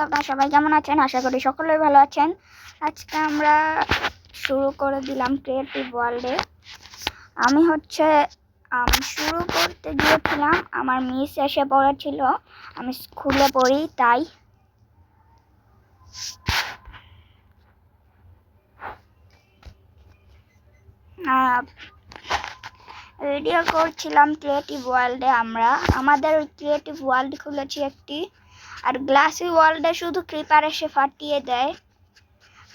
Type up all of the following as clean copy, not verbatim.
আপনারা সবাই কেমন আছেন? আশা করি সকলেই ভালো আছেন। আজকে আমরা শুরু করে দিলাম ক্রিয়েটিভ ওয়ার্ল্ডে। আমি শুরু করতে গিয়েছিলাম, আমার মিস এসে পড়েছিল। আমি স্কুলে পড়ি, তাই ভিডিও করছিলাম ক্রিয়েটিভ ওয়ার্ল্ডে। আমরা আমাদের ওই ক্রিয়েটিভ ওয়ার্ল্ড খুলেছি একটি, আর গ্লাসি ওয়ার্ল্ডে শুধু ক্রিপার এসে ফাটিয়ে দেয়।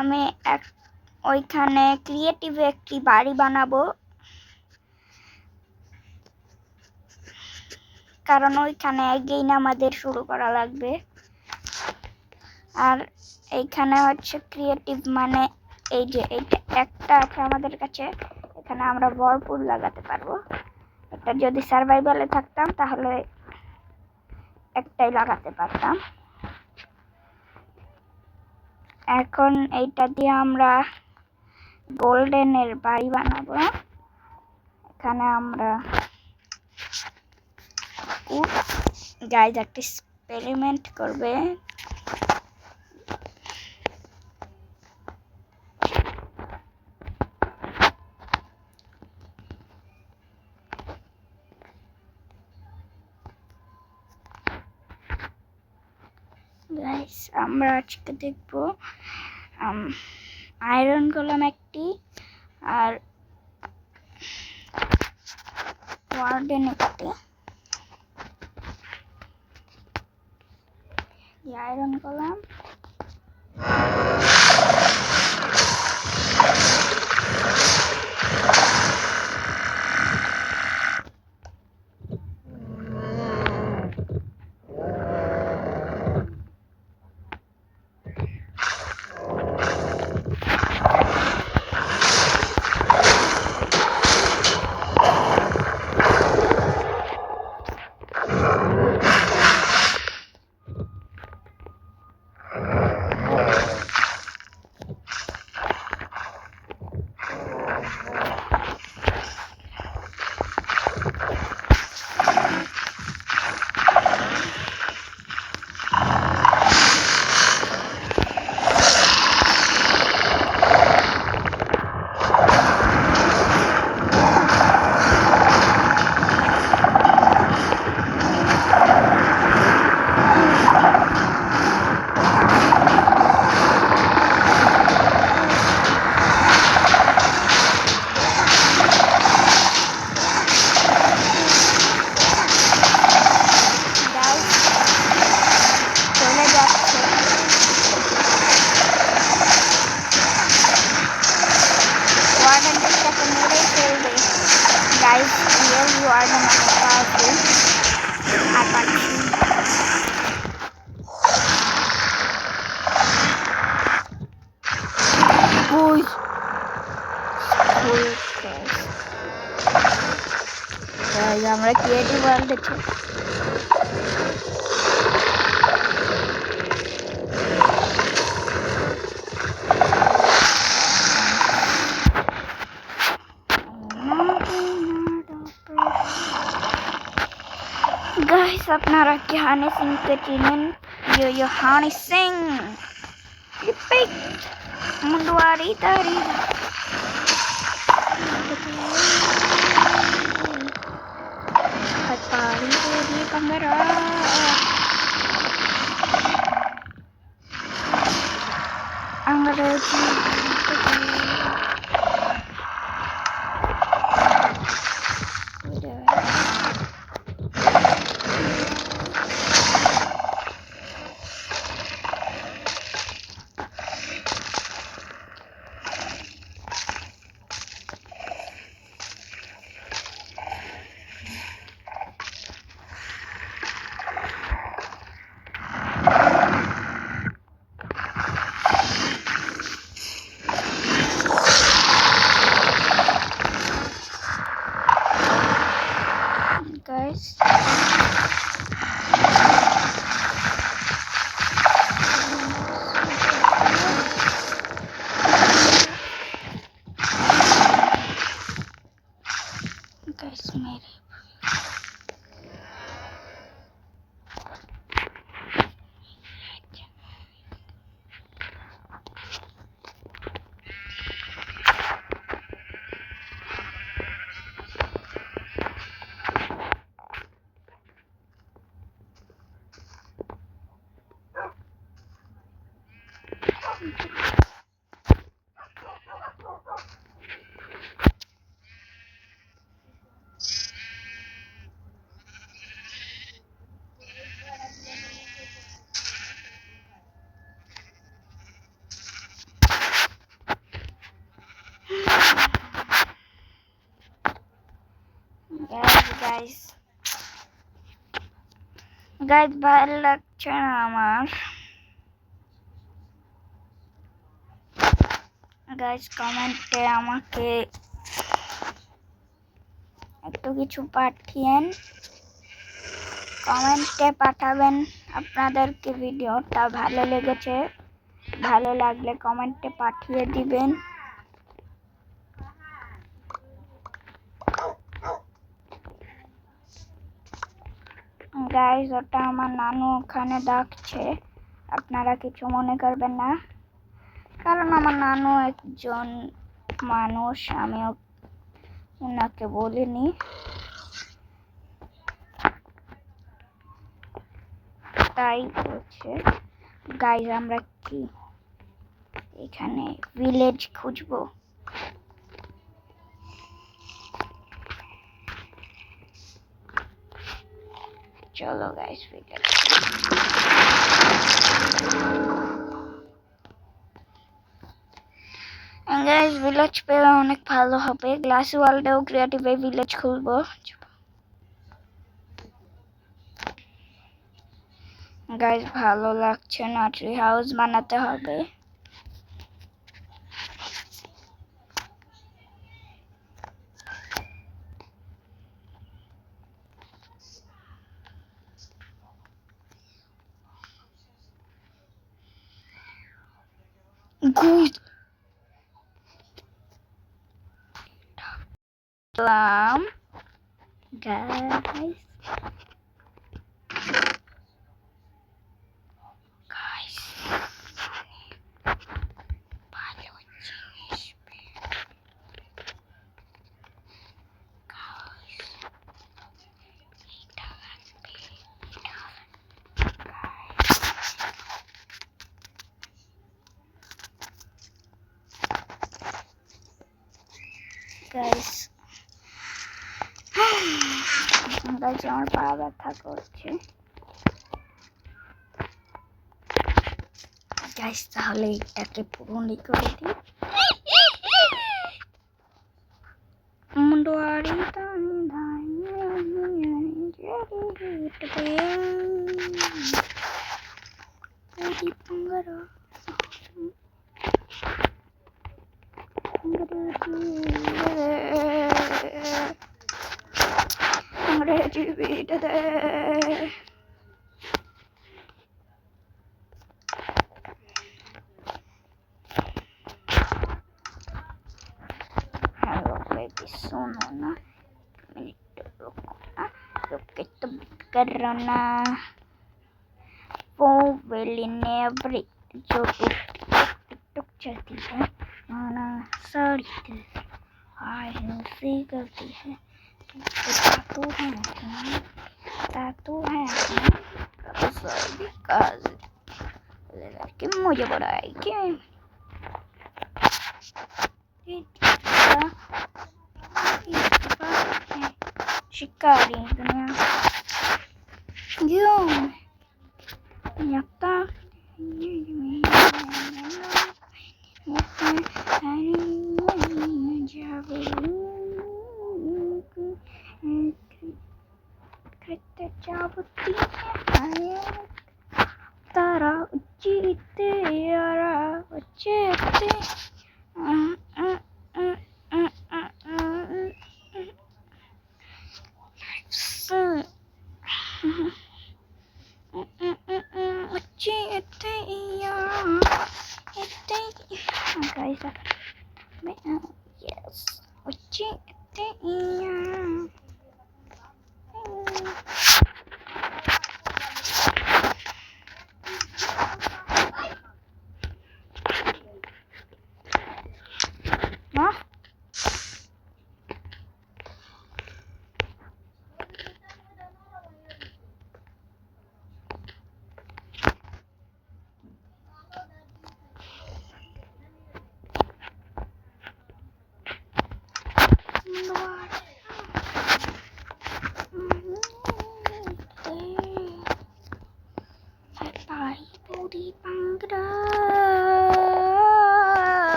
আমি ওইখানে ক্রিয়েটিভ একটি বাড়ি বানাবো, কারণ ওইখানে এগেইন আমাদের শুরু করা লাগবে। আর এইখানে ক্রিয়েটিভ মানে এই যে এইটা একটা আছে আমাদের কাছে, এখানে আমরা ভরপুর লাগাতে পারবো। এটা যদি সার্ভাইভালে থাকতাম তাহলে একটাই লাগাতে পারতাম। এখন এইটা দিয়ে আমরা গোল্ডেনের বাড়ি বানাবো। এখানে আমরা গাইজ একটা এক্সপেরিমেন্ট করবে। গাইজ আমরা আজকে দেখবো আয়রন কলাম একটি, আর ওয়ার্ডেন একটি। আয়রন কলাম আমরা ক্রিয়েটিভ ওয়ার্ল্ড দেখছি। गाइस আপনারা কি হানি সিং কে চিনেন? यो हानी सिंह रिपीट मुंडवारी तारी पारी देवी पंगरा अंग्रेजी গাইস গাইস ভালো লাগছে না আমার। গাইস কমেন্টে আমাকে একটু কিছু পাঠিয়েন, কমেন্টে পাঠাবেন আপনাদেরকে ভিডিওটা ভালো লেগেছে। ভালো লাগলে কমেন্টে পাঠিয়ে দিবেন। গাইস ওটা আমার নানু ওখানে ডাকছে, আপনারা কিছু মনে করবেন না, কারণ আমার নানু একজন মানুষ, আমি ওনাকে বলিনি। তাই বলছে। গাইস আমরা কি এখানে ভিলেজ খুঁজবো? চলো গাইস ভিলেজ। গাইস ভিলেজ পেলে অনেক ভালো হবে। গ্লাসি ওয়ার্ল্ডেও ক্রিয়েটিভ ভিলেজ খুলবো। গাইস ভালো লাগছে না, ট্রি হাউস বানাতে হবে। Guys, guys. Guys, guys আমার পা ব্যথা করছে। গাইস তাহলে এটাকে পুরোনি করে দিই। মুন্ডুয়ারি টানি ধাই পঙ্গরা अंग्रेजी बीट दे। हेलो बेबी सुनो ना, मिनट रुको ना, रुक के तो करो ना। वो वेली नेवरी जो टुक चलती है माना साड़ी आए सी करती है। तातू है कि मुझे बढ़ाए क्या शिकारी दुनिया क्यों तारा जीते यारा जीते yes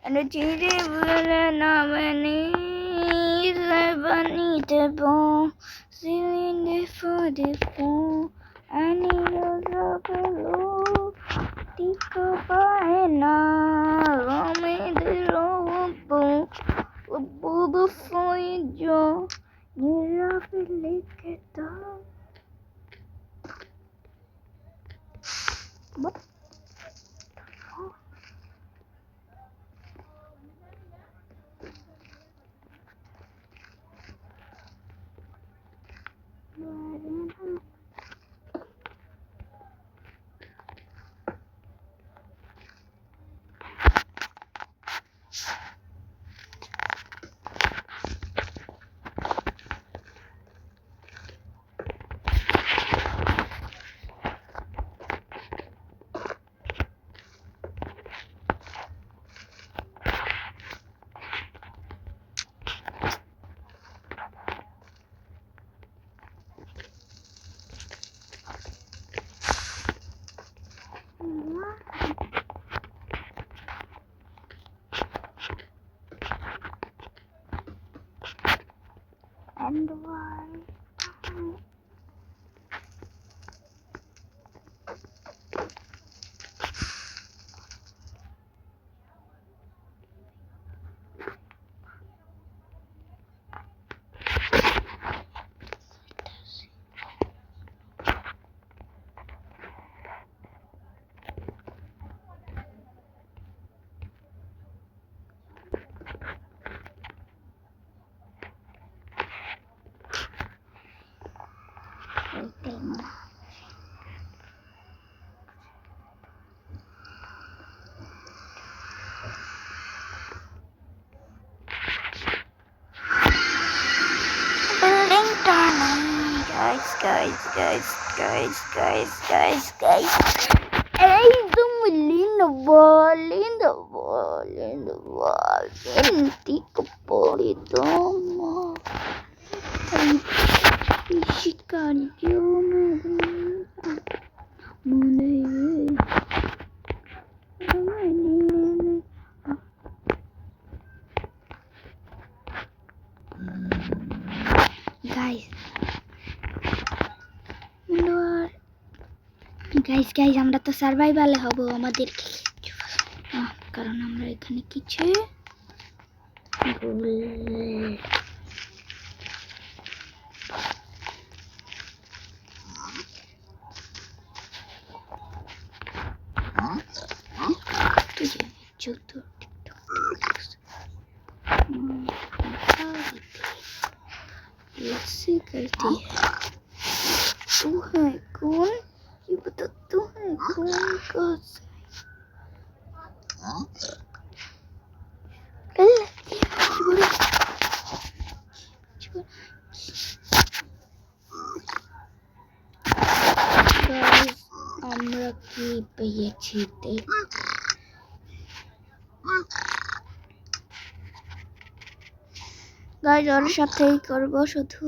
Energy level na mani bani debo for the phone. I need a double. Tika paena. Rame de robo. Bobo foi jo. Nira peliketa. What? And why? Building tunnel, guys. Hey, the wall, in Ticopolitoma. Guys, আমরা তো সার্ভাইভালে হব আমাদের কারণ আমরা এখানে কিছু करती है तू है कौन ये बता तू है कौन আমরা কি পেয়েছি গাইস ওর সাথেই করব শুধু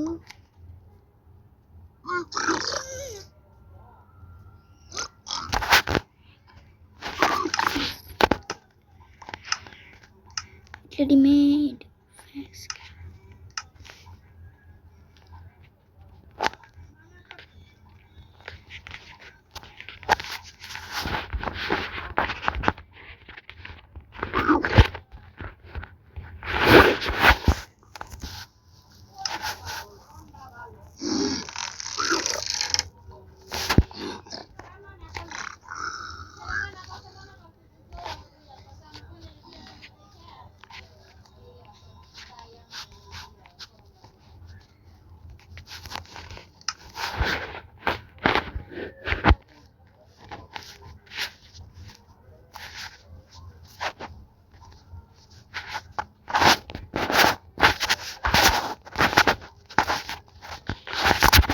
ready-made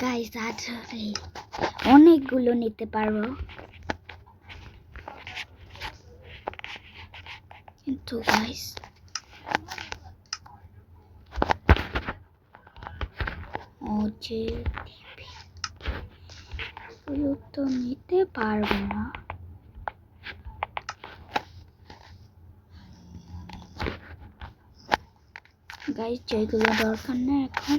গাইস আজ অনেকগুলো নিতে পারবো কিন্তু গাইস ওজে গুলো তো নিতে পারবো না গাইস যেগুলো দরকার না এখন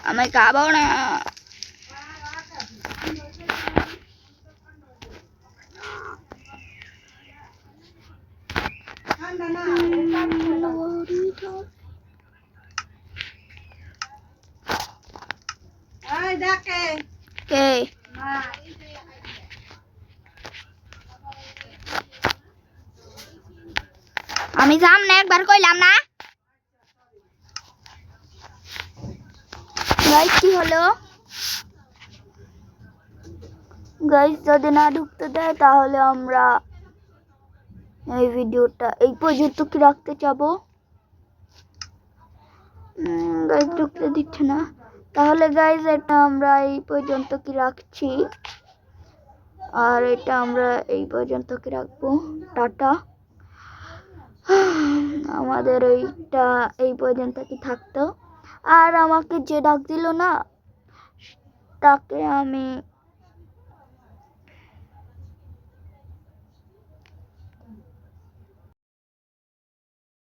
আমি খাবো না। কে আমি যাম না, একবার কইলাম না। গাইস কি হলো? গাইস যদি না ঢুকতে দেয় তাহলে আমরা এই ভিডিওটা এই পর্যন্ত কি রাখতে চাবো। গাইস ঢুকতে দিচ্ছে না, তাহলে গাইস এটা আমরা এই পর্যন্ত কি রাখছি, আর এটা আমরা এই পর্যন্ত কি রাখবো। টাটা। আমাদের এইটা এই পর্যন্ত কি থাকতো। আর আমাকে যে ডাক দিল না তাকে আমি